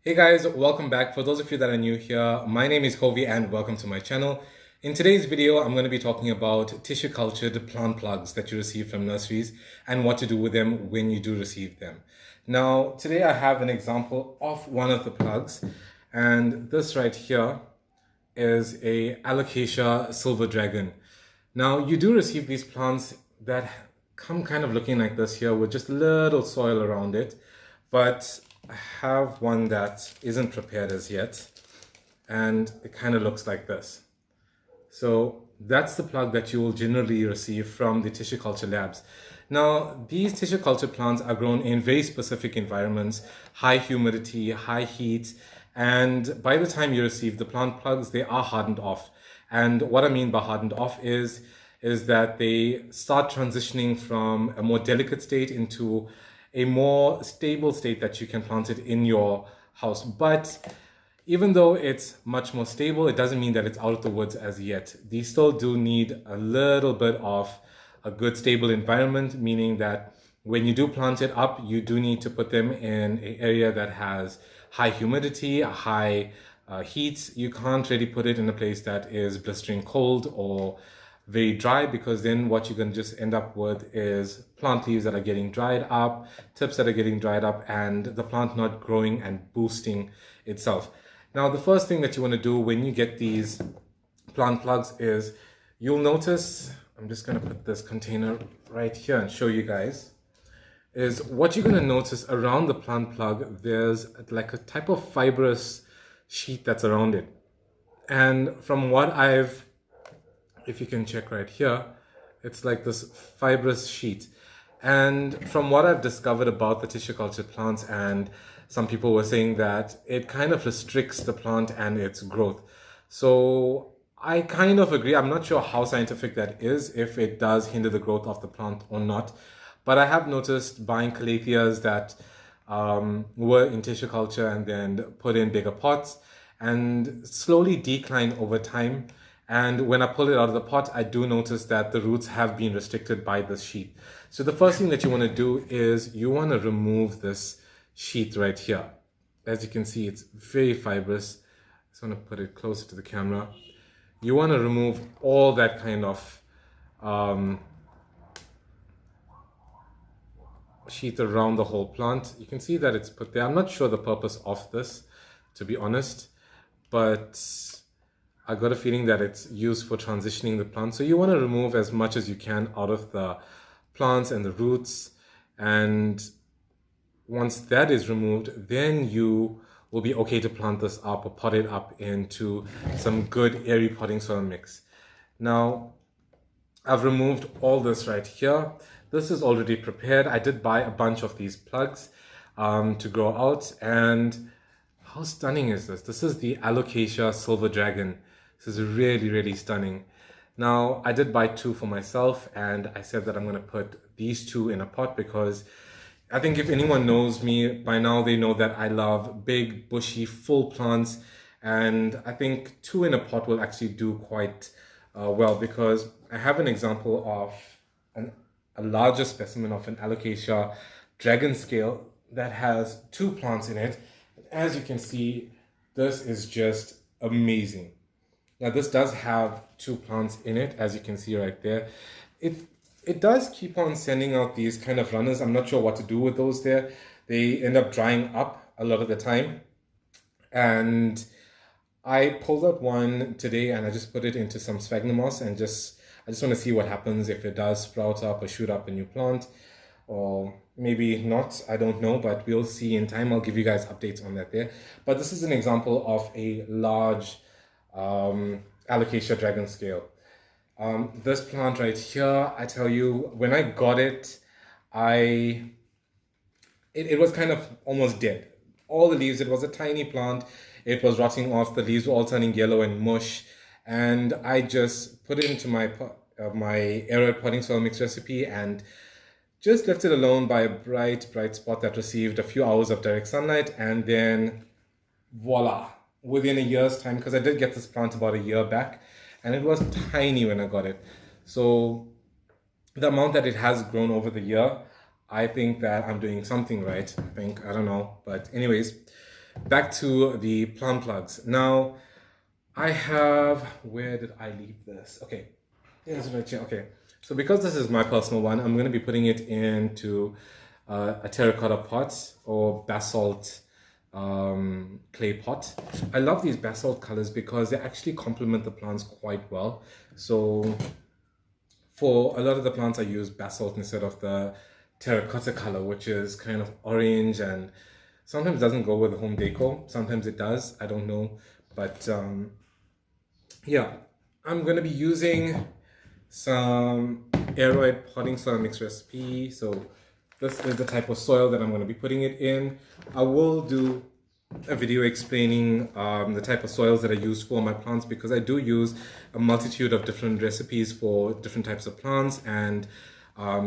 Hey guys, welcome back. For those of you that are new here, my name is Kovi and welcome to my channel. In today's video, I'm going to be talking about tissue cultured plant plugs that you receive from nurseries and what to do with them when you do receive them. Now, today I have an example of one of the plugs, and this right here is a Alocasia silver dragon. Now, you do receive these plants that come kind of looking like this here with just a little soil around it, but I have one that isn't prepared as yet, and it kind of looks like this. So that's the plug that you will generally receive from the tissue culture labs. Now, these tissue culture plants are grown in very specific environments, high humidity, high heat, and by the time you receive the plant plugs, they are hardened off. And what I mean by hardened off is that they start transitioning from a more delicate state into a more stable state that you can plant it in your house. But even though it's much more stable, it doesn't mean that it's out of the woods as yet. These still do need a little bit of a good stable environment, meaning that when you do plant it up, you do need to put them in an area that has high humidity, high heat. You can't really put it in a place that is blistering cold or very dry, because then what you're going to just end up with is plant leaves that are getting dried up, tips that are getting dried up, and the plant not growing and boosting itself. Now, the first thing that you want to do when you get these plant plugs is you'll notice, I'm just going to put this container right here and show you guys, is what you're going to notice around the plant plug, there's like a type of fibrous sheath that's around it. And from what if you can check right here, it's like this fibrous sheet. And from what I've discovered about the tissue cultured plants, and some people were saying that it kind of restricts the plant and its growth. So I kind of agree. I'm not sure how scientific that is, if it does hinder the growth of the plant or not. But I have noticed buying calatheas that were in tissue culture and then put in bigger pots and slowly decline over time. And when I pull it out of the pot, I do notice that the roots have been restricted by this sheath. So the first thing that you want to do is you want to remove this sheath right here. As you can see, it's very fibrous. I just want to put it closer to the camera. You want to remove all that kind of sheath around the whole plant. You can see that it's put there. I'm not sure the purpose of this, to be honest, but I got a feeling that it's used for transitioning the plant. So you want to remove as much as you can out of the plants and the roots. And once that is removed, then you will be okay to plant this up or pot it up into some good airy potting soil mix. Now, I've removed all this right here. This is already prepared. I did buy a bunch of these plugs to grow out. And how stunning is this? This is the Alocasia Silver Dragon. This is really, really stunning. Now, I did buy two for myself, and I said that I'm going to put these two in a pot because I think if anyone knows me by now, they know that I love big, bushy, full plants. And I think two in a pot will actually do quite well, because I have an example of a larger specimen of an Alocasia dragon scale that has two plants in it. As you can see, this is just amazing. Now, this does have two plants in it, as you can see right there. It does keep on sending out these kind of runners. I'm not sure what to do with those there. They end up drying up a lot of the time. And I pulled out one today and I just put it into some sphagnum moss, and I just want to see what happens if it does sprout up or shoot up a new plant, or maybe not, I don't know, but we'll see in time. I'll give you guys updates on that there. But this is an example of a large Alocasia dragon scale. This plant right here, I tell you, when I got it, it was kind of almost dead. All the leaves, it was a tiny plant, it was rotting off, the leaves were all turning yellow and mush, and I just put it into my aerial potting soil mix recipe and just left it alone by a bright spot that received a few hours of direct sunlight, and then voila, within a year's time, because I did get this plant about a year back, and it was tiny when I got it. So the amount that it has grown over the year, I think that I'm doing something right. I don't know. But anyways, back to the plant plugs. Now, I have, where did I leave this? Okay, here's right here. Okay, so because this is my personal one, I'm going to be putting it into a terracotta pot or basalt clay pot. I love these basalt colors because they actually complement the plants quite well. So for a lot of the plants, I use basalt instead of the terracotta color, which is kind of orange and sometimes doesn't go with the home decor. Sometimes it does. I don't know. But yeah, I'm going to be using some aeroid potting soil mix recipe. So this is the type of soil that I'm going to be putting it in. I will do a video explaining the type of soils that I use for my plants, because I do use a multitude of different recipes for different types of plants and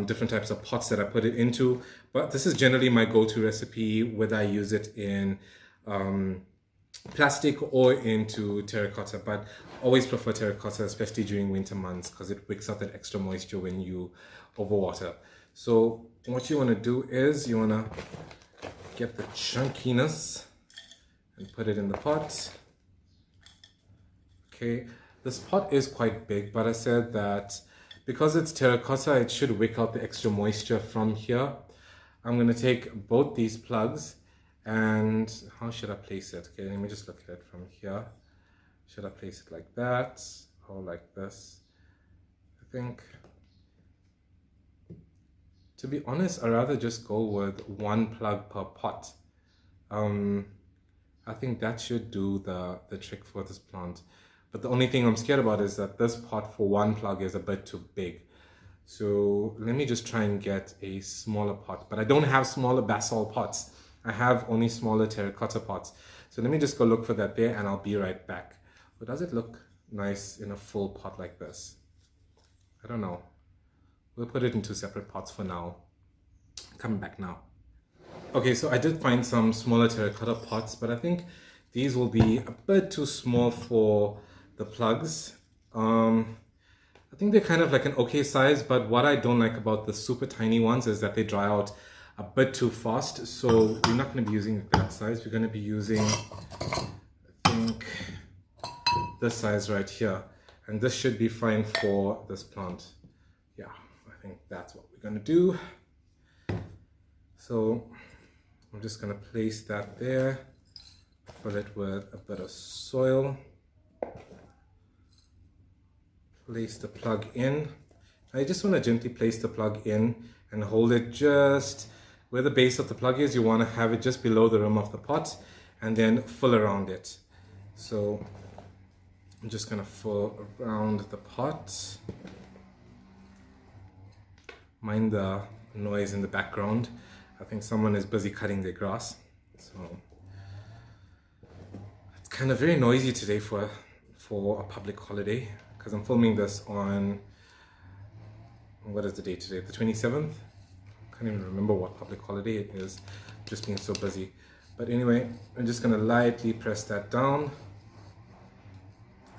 different types of pots that I put it into. But this is generally my go-to recipe, whether I use it in plastic or into terracotta, but always prefer terracotta, especially during winter months, because it wicks out that extra moisture when you overwater. So what you want to do is you want to get the chunkiness and put it in the pot. Okay, this pot is quite big, but I said that because it's terracotta, it should wick out the extra moisture from here. I'm going to take both these plugs, and how should I place it? Okay, let me just look at it from here. Should I place it like that or like this? I think, to be honest, I'd rather just go with one plug per pot. I think that should do the trick for this plant. But the only thing I'm scared about is that this pot for one plug is a bit too big. So let me just try and get a smaller pot. But I don't have smaller basalt pots. I have only smaller terracotta pots. So let me just go look for that there, and I'll be right back. But does it look nice in a full pot like this? I don't know. We'll put it in two separate pots for now. Coming back now. Okay, so I did find some smaller terracotta pots, but I think these will be a bit too small for the plugs. I think they're kind of like an okay size, but what I don't like about the super tiny ones is that they dry out a bit too fast. So we're not going to be using that size. We're going to be using, I think, this size right here. And this should be fine for this plant. Yeah, I think that's what we're going to do. So I'm just going to place that there, fill it with a bit of soil, place the plug in. I just want to gently place the plug in and hold it just where the base of the plug is. You want to have it just below the rim of the pot and then fill around it. So I'm just going to fill around the pot. Mind the noise in the background. I think someone is busy cutting their grass. So it's kind of very noisy today for a public holiday, because I'm filming this on, what is the date today? The 27th? Can't even remember what public holiday it is, just being so busy. But anyway, I'm just gonna lightly press that down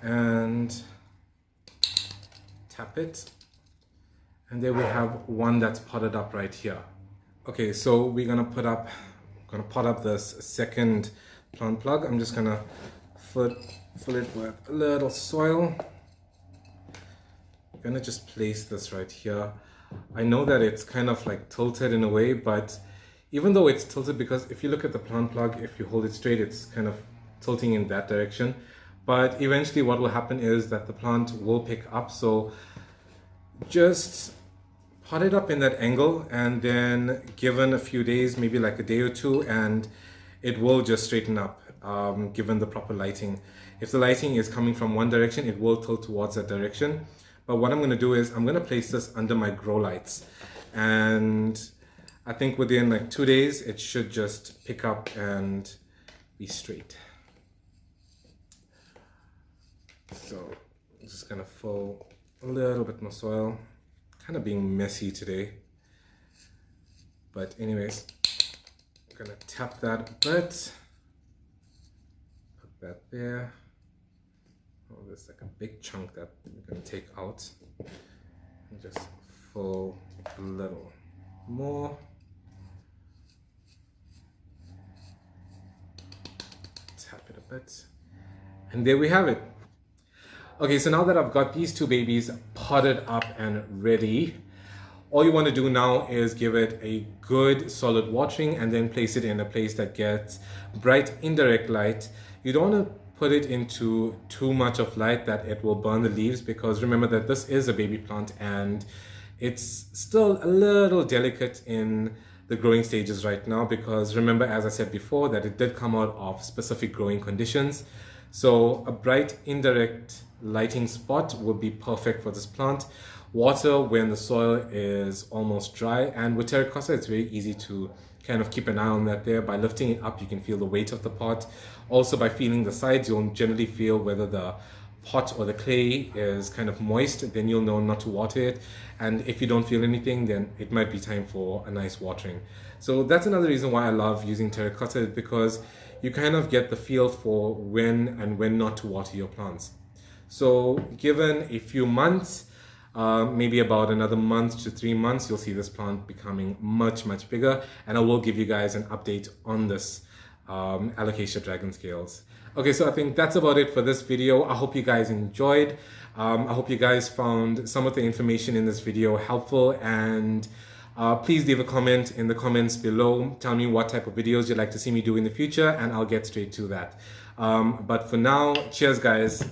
and tap it. And there we have one that's potted up right here. Okay, so we're gonna pot up this second plant plug. I'm just gonna fill it with a little soil. I'm gonna just place this right here. I know that it's kind of like tilted in a way, but even though it's tilted, because if you look at the plant plug, if you hold it straight, it's kind of tilting in that direction. But eventually what will happen is that the plant will pick up. So just pot it up in that angle, and then given a few days, maybe like a day or two, and it will just straighten up given the proper lighting. If the lighting is coming from one direction, it will tilt towards that direction. But what I'm going to do is I'm going to place this under my grow lights, and I think within like 2 days it should just pick up and be straight. So I'm just going to fill a little bit more soil. Kind of being messy today, but anyways, I'm gonna tap that a bit, put that there. Oh, there's like a big chunk that we're gonna take out, and just fill a little more. And there we have it. Okay, so now that I've got these two babies potted up and ready, all you want to do now is give it a good solid watering and then place it in a place that gets bright indirect light. You don't want to put it into too much of light that it will burn the leaves, because remember that this is a baby plant and it's still a little delicate in the growing stages right now, because remember, as I said before, that it did come out of specific growing conditions. So a bright indirect lighting spot would be perfect for this plant. Water when the soil is almost dry, and with terracotta it's very easy to kind of keep an eye on that there. By lifting it up, you can feel the weight of the pot. Also by feeling the sides, you'll generally feel whether the pot or the clay is kind of moist, then you'll know not to water it. And if you don't feel anything, then it might be time for a nice watering. So that's another reason why I love using terracotta, because you kind of get the feel for when and when not to water your plants. So given a few months, maybe about another month to 3 months, you'll see this plant becoming much bigger, and I will give you guys an update on this Alocasia dragon scales. Okay, so I think that's about it for this video. I hope you guys enjoyed. I hope you guys found some of the information in this video helpful, and please leave a comment in the comments below. Tell me what type of videos you'd like to see me do in the future, and I'll get straight to that. But for now, cheers guys.